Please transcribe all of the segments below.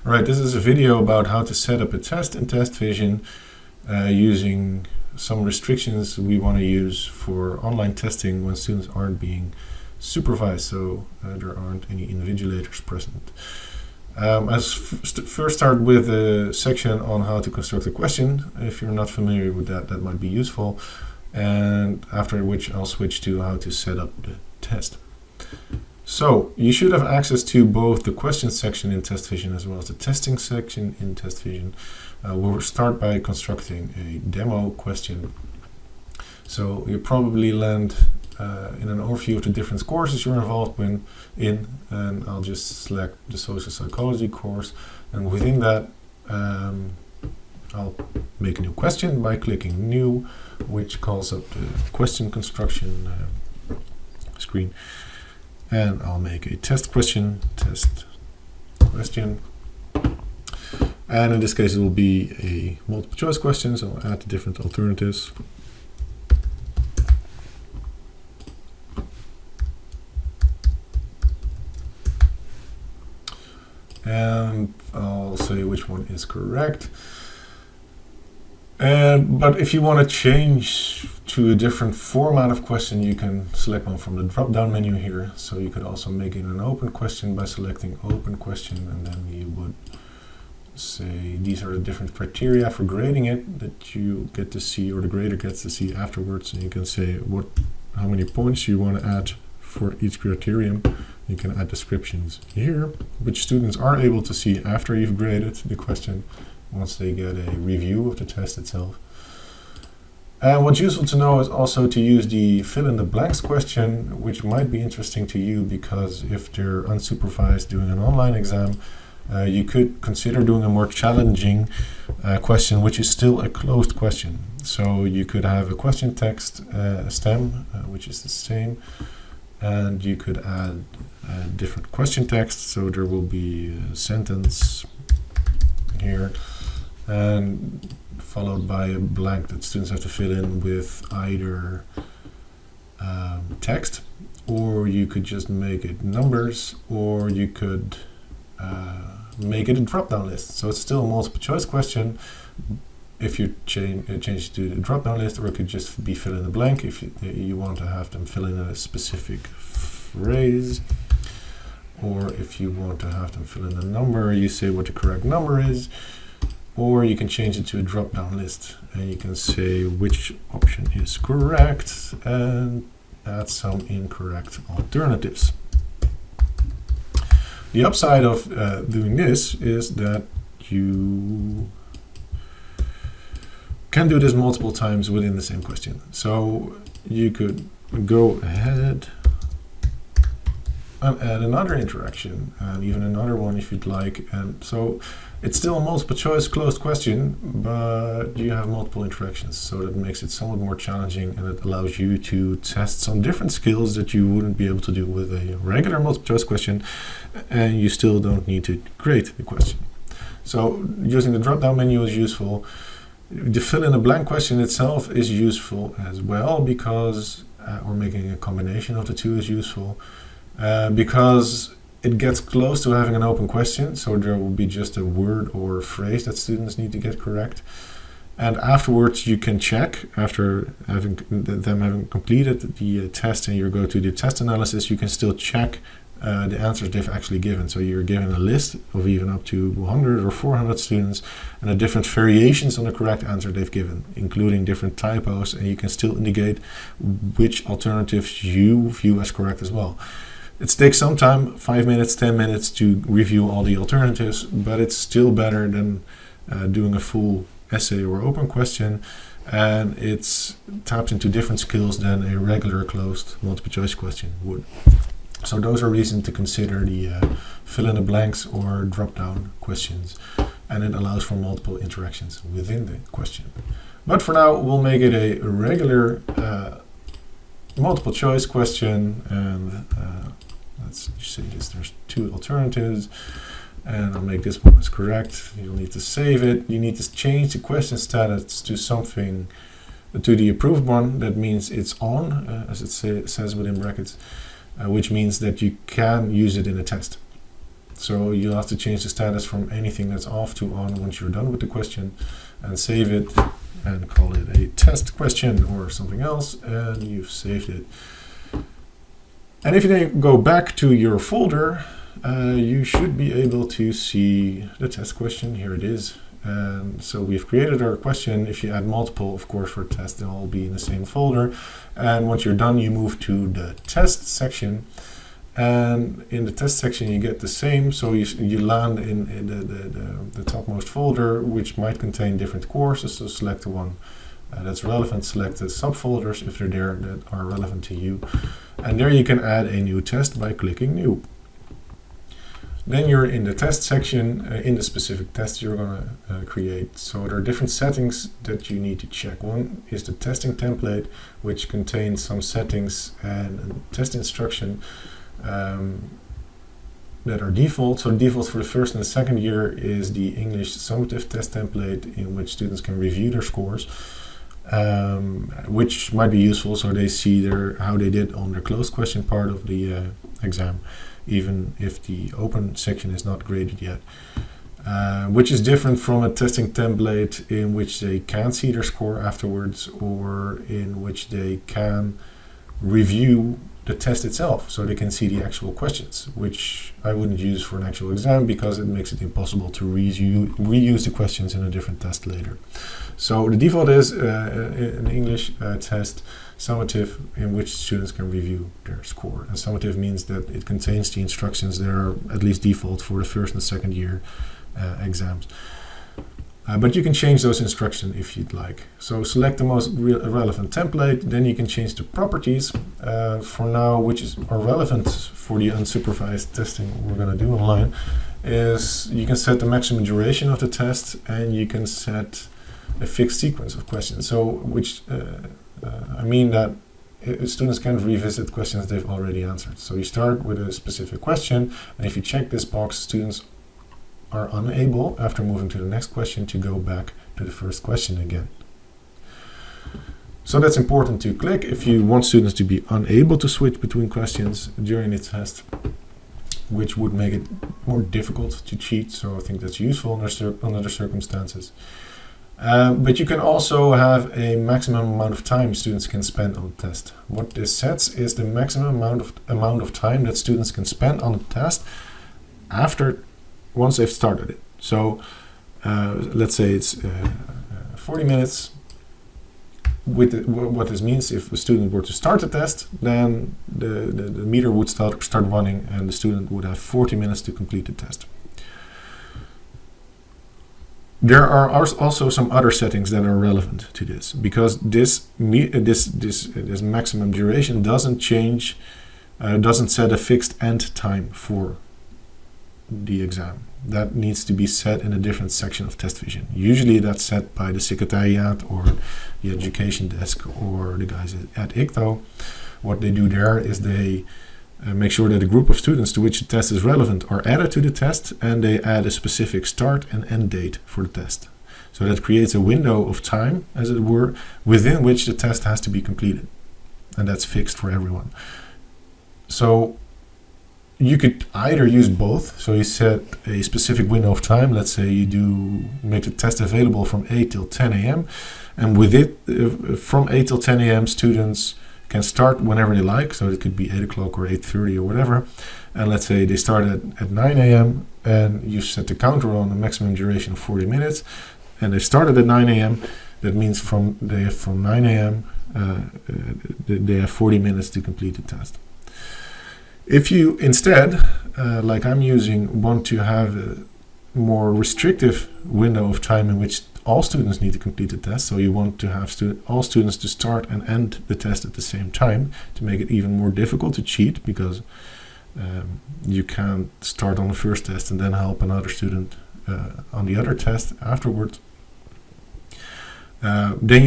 Alright, this is a video about how to set up a test in testvision using some restrictions we want to use for online testing when students aren't being supervised, so there aren't any invigilators present. First start with a section on how to construct a question. If you're not familiar with that, that might be useful. And after which I'll switch to how to set up the test. So you should have access to both the question section in testvision as well as the testing section in testvision. We'll start by constructing a demo question. So you probably land in an overview of the different courses you're involved in, and I'll just select the social psychology course, and within that I'll make a new question by clicking new, which calls up the question construction screen. And I'll make a test question, and in this case it will be a multiple choice question, so I'll add the different alternatives. And I'll say which one is correct. But if you want to change to a different format of question, you can select one from the drop-down menu here. So you could also make it an open question by selecting open question, and then you would say these are the different criteria for grading it that you get to see, or the grader gets to see afterwards. And you can say how many points you want to add for each criterion. You can add descriptions here, which students are able to see after you've graded the question, once they get a review of the test itself. And what's useful to know is also to use the fill in the blanks question, which might be interesting to you, because if they're unsupervised doing an online exam, you could consider doing a more challenging question, which is still a closed question. So you could have a question text, stem, which is the same, and you could add different question text. So there will be a sentence here, and followed by a blank that students have to fill in with either text, or you could just make it numbers, or you could make it a drop-down list. So it's still a multiple choice question if you change it to the drop-down list, or it could just be fill in the blank if you want to have them fill in a specific phrase, or if you want to have them fill in a number, you say what the correct number is. Or you can change it to a drop-down list, and you can say which option is correct and add some incorrect alternatives. The upside of doing this is that you can do this multiple times within the same question. So you could go ahead and add another interaction, and even another one if you'd like. And so it's still a multiple choice closed question, but you have multiple interactions, so that makes it somewhat more challenging, and it allows you to test some different skills that you wouldn't be able to do with a regular multiple choice question, and you still don't need to grade the question. So using the drop-down menu is useful. The fill in a blank question itself is useful as well, because or making a combination of the two is useful, because it gets close to having an open question, so there will be just a word or a phrase that students need to get correct. And afterwards you can check, after having completed the test and you go to the test analysis, you can still check the answers they've actually given. So you're given a list of even up to 100 or 400 students and the different variations on the correct answer they've given, including different typos, and you can still indicate which alternatives you view as correct as well. It takes some time, 5 minutes, 10 minutes to review all the alternatives, but it's still better than doing a full essay or open question, and it's tapped into different skills than a regular closed multiple choice question would. So those are reasons to consider the fill in the blanks or drop down questions, and it allows for multiple interactions within the question. But for now, we'll make it a regular multiple choice question, and let's say this, there's two alternatives, and I'll make this one as correct. You'll need to save it. You need to change the question status to something, to the approved one. That means it's on, as it says within brackets, which means that you can use it in a test. So you'll have to change the status from anything that's off to on once you're done with the question, and save it and call it a test question or something else, and you've saved it. And if you then go back to your folder, you should be able to see the test question. Here it is. And so we've created our question. If you add multiple, of course, for test, they'll all be in the same folder. And once you're done, you move to the test section. And in the test section, you get the same. So you land in the topmost folder, which might contain different courses. So select the one that's relevant. Select the subfolders if they're there that are relevant to you. And there you can add a new test by clicking New. Then you're in the test section, in the specific test you're going to create. So there are different settings that you need to check. One is the testing template, which contains some settings and test instruction that are default. So default for the first and the second year is the English summative test template, in which students can review their scores, which might be useful so they see how they did on their closed question part of the exam, even if the open section is not graded yet. Which is different from a testing template in which they can't see their score afterwards, or in which they can review the test itself, so they can see the actual questions, which I wouldn't use for an actual exam because it makes it impossible to reuse the questions in a different test later. So the default is an English test summative in which students can review their score. And summative means that it contains the instructions that are at least default for the first and second year exams. But you can change those instructions if you'd like. So select the most relevant template, then you can change the properties for now, which are relevant for the unsupervised testing we're going to do online, is you can set the maximum duration of the test, and you can set a fixed sequence of questions. So which I mean that students can revisit questions they've already answered. So you start with a specific question, and if you check this box, students are unable, after moving to the next question, to go back to the first question again. So that's important to click if you want students to be unable to switch between questions during the test, which would make it more difficult to cheat. So I think that's useful under circumstances. But you can also have a maximum amount of time students can spend on the test. What this sets is the maximum amount of time that students can spend on the test once they've started it. So let's say it's 40 minutes. What this means, if a student were to start the test, then the meter would start running, and the student would have 40 minutes to complete the test. There are also some other settings that are relevant to this, because this maximum duration doesn't change, doesn't set a fixed end time for the exam. That needs to be set in a different section of testvision. Usually that's set by the secretariat or the education desk or the guys at ICTO. What they do there is they make sure that a group of students to which the test is relevant are added to the test, and they add a specific start and end date for the test. So that creates a window of time, as it were, within which the test has to be completed. And that's fixed for everyone. So you could either use both. So you set a specific window of time. Let's say you do make the test available from 8 till 10 a.m. And with it, from 8 till 10 a.m. students can start whenever they like. So it could be 8 o'clock or 8:30 or whatever. And let's say they start at 9 a.m. and you set the counter on a maximum duration of 40 minutes. And they started at 9 a.m. That means from 9 a.m. They have 40 minutes to complete the test. If you instead, like I'm using, want to have a more restrictive window of time in which all students need to complete the test, so you want to have all students to start and end the test at the same time to make it even more difficult to cheat, because you can't start on the first test and then help another student on the other test afterwards. Then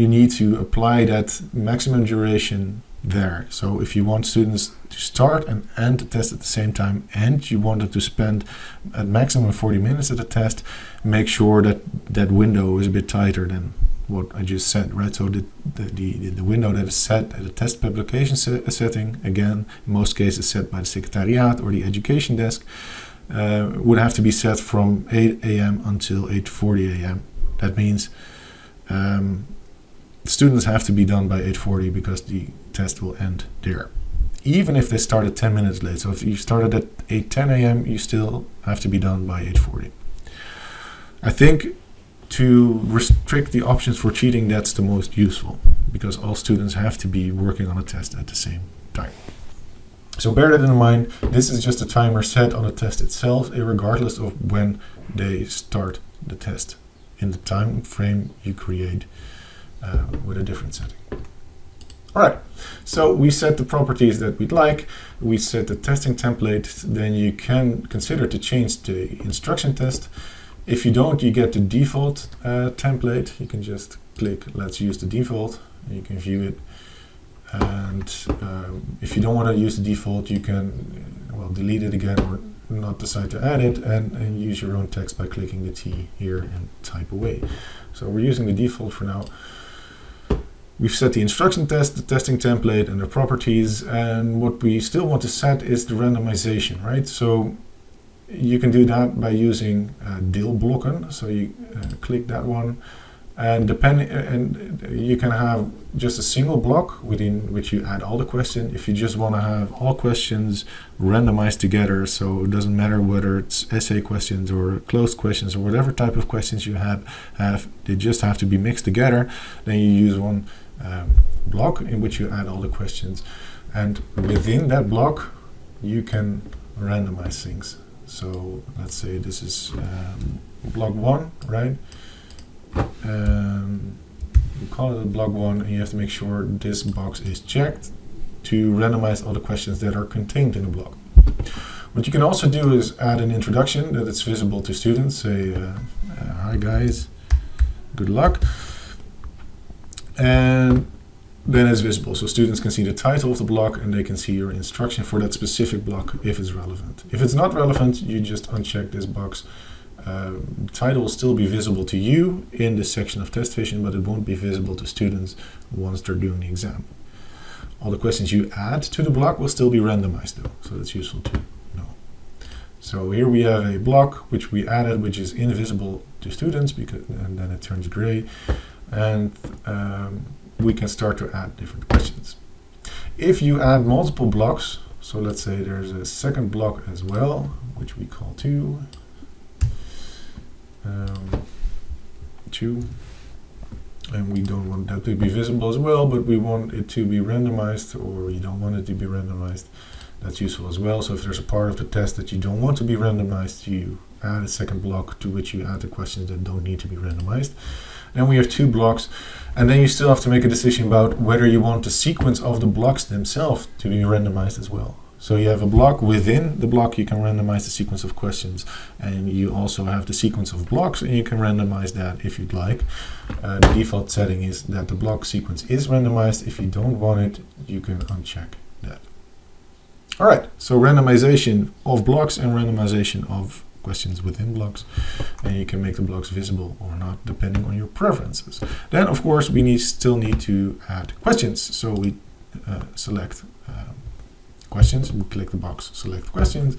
you need to apply that maximum duration there. So if you want students to start and end the test at the same time, and you want them to spend at maximum 40 minutes at the test, make sure that that window is a bit tighter than what I just said, right? So the window that is set at the test publication setting, again, in most cases set by the Secretariat or the education desk, would have to be set from 8 a.m. until 8:40 a.m. That means students have to be done by 8:40 because the test will end there. Even if they started 10 minutes late. So if you started at 8:10 a.m., you still have to be done by 8:40. I think to restrict the options for cheating, that's the most useful, because all students have to be working on a test at the same time. So bear that in mind. This is just a timer set on the test itself, regardless of when they start the test in the time frame you create with a different setting. All right, so we set the properties that we'd like. We set the testing template. Then you can consider to change the instruction test. If you don't, you get the default template. You can just click let's use the default, and you can view it. And if you don't want to use the default, you can delete it again or not decide to add it, and use your own text by clicking the T here and type away. So we're using the default for now. We've set the instruction test, the testing template, and the properties. And what we still want to set is the randomization, right? So you can do that by using deelblokken. So you click that one, and you can have just a single block within which you add all the questions. If you just want to have all questions randomized together, so it doesn't matter whether it's essay questions or closed questions or whatever type of questions you have, they just have to be mixed together. Then you use one block in which you add all the questions, and within that block you can randomize things. So let's say this is block 1, right? You call it a block 1, and you have to make sure this box is checked to randomize all the questions that are contained in the block. What you can also do is add an introduction that it's visible to students. Say, hi guys, good luck. And then it's visible, so students can see the title of the block and they can see your instruction for that specific block if it's relevant. If it's not relevant, you just uncheck this box. The title will still be visible to you in this section of testvision, but it won't be visible to students once they're doing the exam. All the questions you add to the block will still be randomized though, so that's useful to know. So here we have a block which we added, which is invisible to students, and then it turns gray, and we can start to add different questions. If you add multiple blocks, so let's say there's a second block as well, which we call 2, and we don't want that to be visible as well, but we want it to be randomized, or we don't want it to be randomized. That's useful as well. So if there's a part of the test that you don't want to be randomized, you add a second block to which you add the questions that don't need to be randomized. Then we have 2 blocks, and then you still have to make a decision about whether you want the sequence of the blocks themselves to be randomized as well. So you have a block. Within the block you can randomize the sequence of questions, and you also have the sequence of blocks, and you can randomize that if you'd like. The default setting is that the block sequence is randomized. If you don't want it, you can uncheck that. Alright, so randomization of blocks and randomization of questions within blocks, and you can make the blocks visible or not depending on your preferences. Then of course we still need to add questions, so we select questions, we click the box select questions,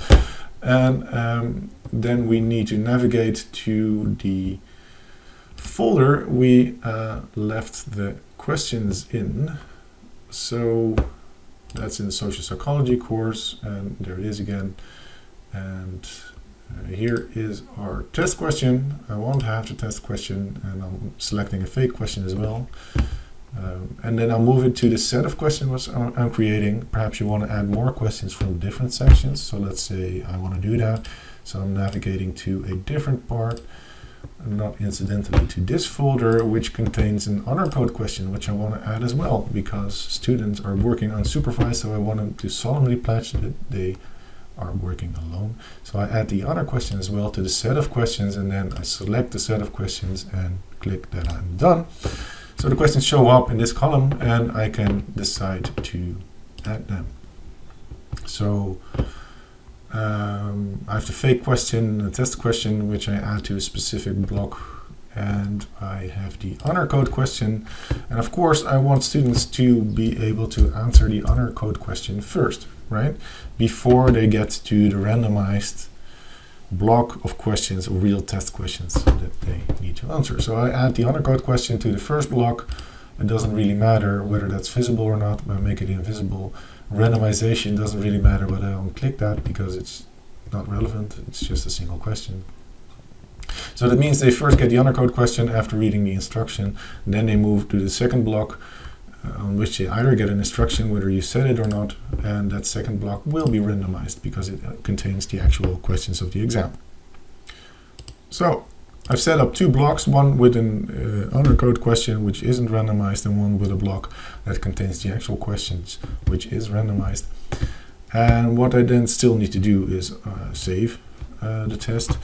and then we need to navigate to the folder we left the questions in. So that's in the social psychology course, and there it is again, and here is our test question. I won't have the test question, and I'm selecting a fake question as well. And then I'll move it to the set of questions I'm creating. Perhaps you want to add more questions from different sections. So let's say I want to do that. So I'm navigating to a different part, not incidentally to this folder, which contains an honor code question, which I want to add as well, because students are working unsupervised. So I want them to solemnly pledge that they are working alone. So I add the honor question as well to the set of questions, and then I select the set of questions and click that I'm done. So the questions show up in this column, and I can decide to add them. So I have the fake question, the test question, which I add to a specific block, and I have the honor code question. And of course, I want students to be able to answer the honor code question first, right? Before they get to the randomized block of questions or real test questions that they need to answer. So I add the honor code question to the first block. It doesn't really matter whether that's visible or not, but I make it invisible. Randomization doesn't really matter, but I don't click that because it's not relevant. It's just a single question. So that means they first get the honor code question after reading the instruction. Then they move to the second block on which they either get an instruction whether you said it or not, and that second block will be randomized because it contains the actual questions of the exam. So I've set up two blocks, one with an honor code question which isn't randomized, and one with a block that contains the actual questions which is randomized. And what I then still need to do is save the test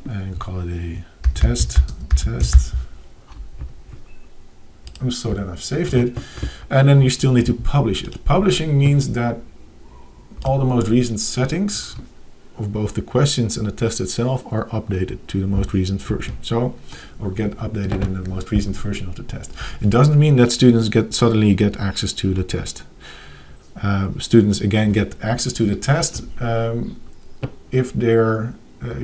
and call it a test. So then I've saved it, and then you still need to publish it. Publishing means that all the most recent settings of both the questions and the test itself are updated to the most recent version. Or get updated in the most recent version of the test. It doesn't mean that students suddenly get access to the test. Students again get access to the test if they're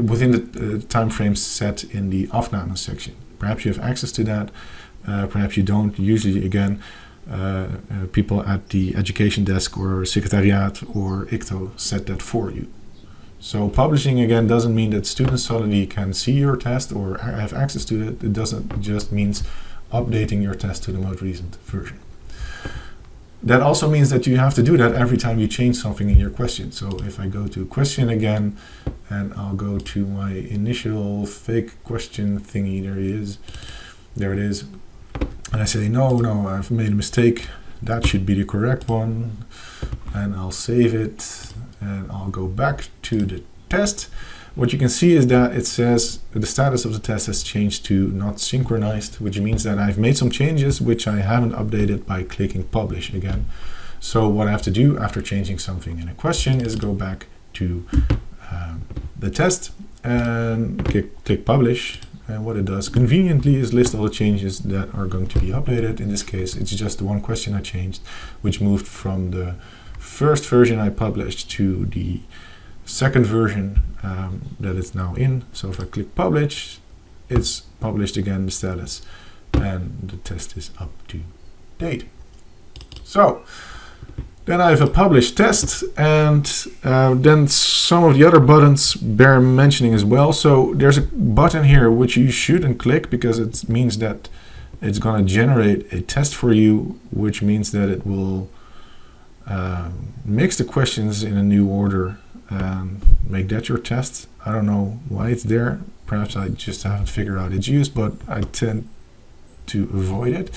within the time frames set in the afname section. Perhaps you have access to that, perhaps you don't. Usually again, people at the education desk or secretariat or ICTO set that for you. So publishing again doesn't mean that students suddenly can see your test or have access to it. It doesn't just means updating your test to the most recent version. That also means that you have to do that every time you change something in your question. So if I go to question again, and I'll go to my initial fake question thingy, there it is. And I say, no, I've made a mistake. That should be the correct one. And I'll save it, and I'll go back to the test. What you can see is that it says the status of the test has changed to not synchronized, which means that I've made some changes which I haven't updated by clicking publish again. So what I have to do after changing something in a question is go back to the test and click publish. And what it does conveniently is list all the changes that are going to be updated. In this case, it's just the one question I changed, which moved from the first version I published to the second version that it's now in. So if I click publish, it's published again, the status, and the test is up to date. So then I have a published test, and then some of the other buttons bear mentioning as well. So there's a button here which you shouldn't click because it means that it's going to generate a test for you, which means that it will mix the questions in a new order and make that your test. I don't know why it's there. Perhaps I just haven't figured out its use, but I tend to avoid it.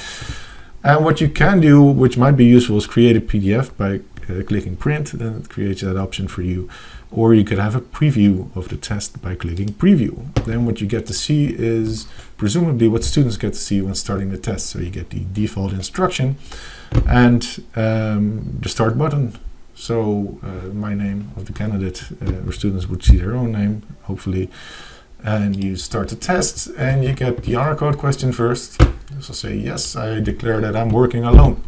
And what you can do, which might be useful, is create a PDF by clicking print. Then it creates that option for you. Or you could have a preview of the test by clicking preview. Then what you get to see is presumably what students get to see when starting the test. So you get the default instruction and the start button. So my name of the candidate, or students would see their own name, hopefully. And you start the test, and you get the honor code question first. So say, yes, I declare that I'm working alone.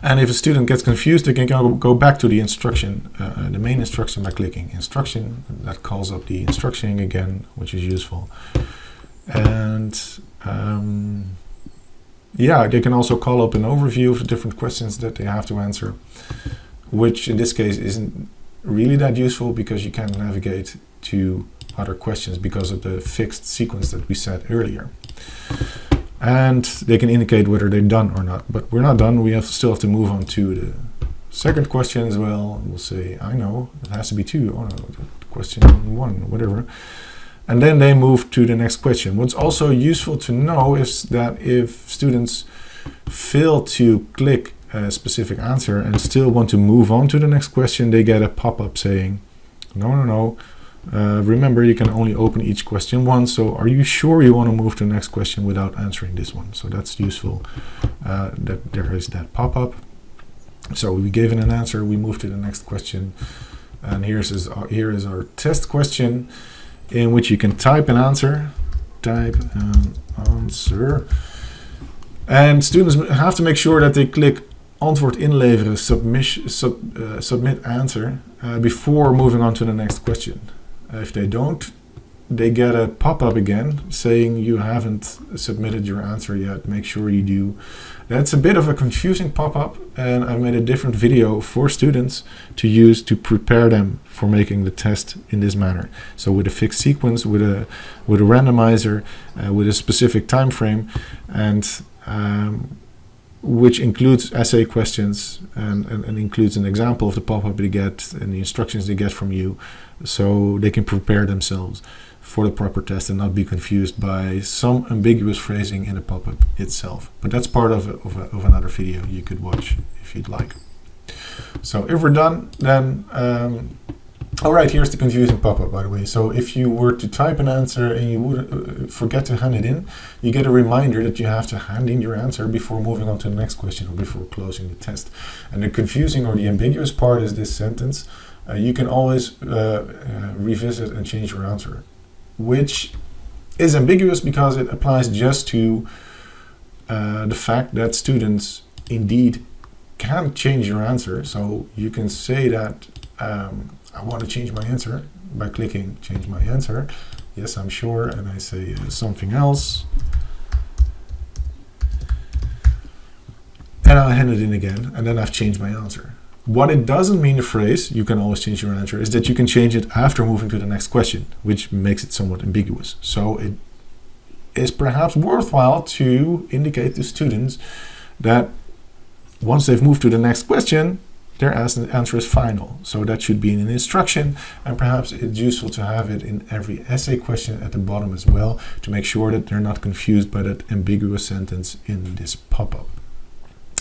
And if a student gets confused, they can go back to the instruction, the main instruction, by clicking instruction. That calls up the instruction again, which is useful. And yeah, they can also call up an overview of the different questions that they have to answer, which in this case isn't really that useful because you can't navigate to other questions because of the fixed sequence that we set earlier. And they can indicate whether they're done or not, but we're not done. We still have to move on to the second question as well. We'll say, I know, it has to be 2. Oh no, question 1, whatever. And then they move to the next question. What's also useful to know is that if students fail to click a specific answer and still want to move on to the next question, they get a pop-up saying, no. Remember, you can only open each question once, so are you sure you want to move to the next question without answering this one? So that's useful that there is that pop-up. So we gave it an answer, we move to the next question, and here is our test question in which you can type an answer, type an answer. And students have to make sure that they click antwoord inleveren, submit answer, before moving on to the next question. If they don't, they get a pop-up again saying you haven't submitted your answer yet. Make sure you do. That's a bit of a confusing pop-up, and I made a different video for students to use to prepare them for making the test in this manner. So with a fixed sequence, with a randomizer, with a specific time frame, and which includes essay questions and includes an example of the pop-up they get and the instructions they get from you, so they can prepare themselves for the proper test and not be confused by some ambiguous phrasing in the pop-up itself. But that's part of another video you could watch if you'd like. So if we're done, then alright, here's the confusing pop-up, by the way. So if you were to type an answer and you would forget to hand it in, you get a reminder that you have to hand in your answer before moving on to the next question or before closing the test. And the confusing or the ambiguous part is this sentence. You can always revisit and change your answer, which is ambiguous because it applies just to the fact that students indeed can change your answer. So you can say that I want to change my answer by clicking change my answer. Yes, I'm sure. And I say something else. And I'll hand it in again. And then I've changed my answer. What it doesn't mean, the phrase, you can always change your answer, is that you can change it after moving to the next question, which makes it somewhat ambiguous. So it is perhaps worthwhile to indicate to students that once they've moved to the next question, their answer is final. So that should be in an instruction, and perhaps it's useful to have it in every essay question at the bottom as well, to make sure that they're not confused by that ambiguous sentence in this pop-up.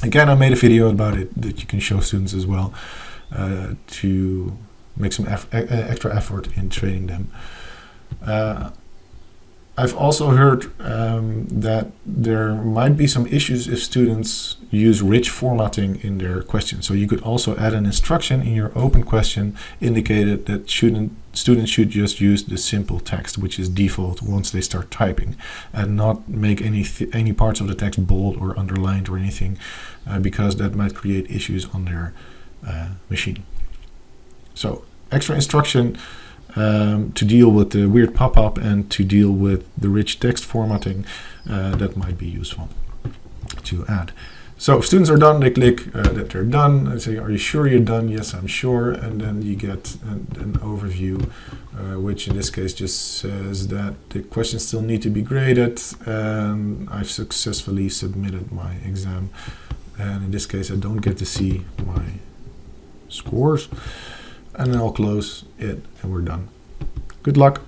Again, I made a video about it that you can show students as well, to make some extra effort in training them. I've also heard that there might be some issues if students use rich formatting in their questions. So you could also add an instruction in your open question indicated that students should just use the simple text, which is default once they start typing, and not make any parts of the text bold or underlined or anything, because that might create issues on their machine. So extra instruction to deal with the weird pop-up and to deal with the rich text formatting, that might be useful to add. So if students are done, they click that they're done. I say, are you sure you're done? Yes, I'm sure. And then you get an overview, which in this case just says that the questions still need to be graded, and I've successfully submitted my exam. And in this case, I don't get to see my scores. And then I'll close it and we're done. Good luck.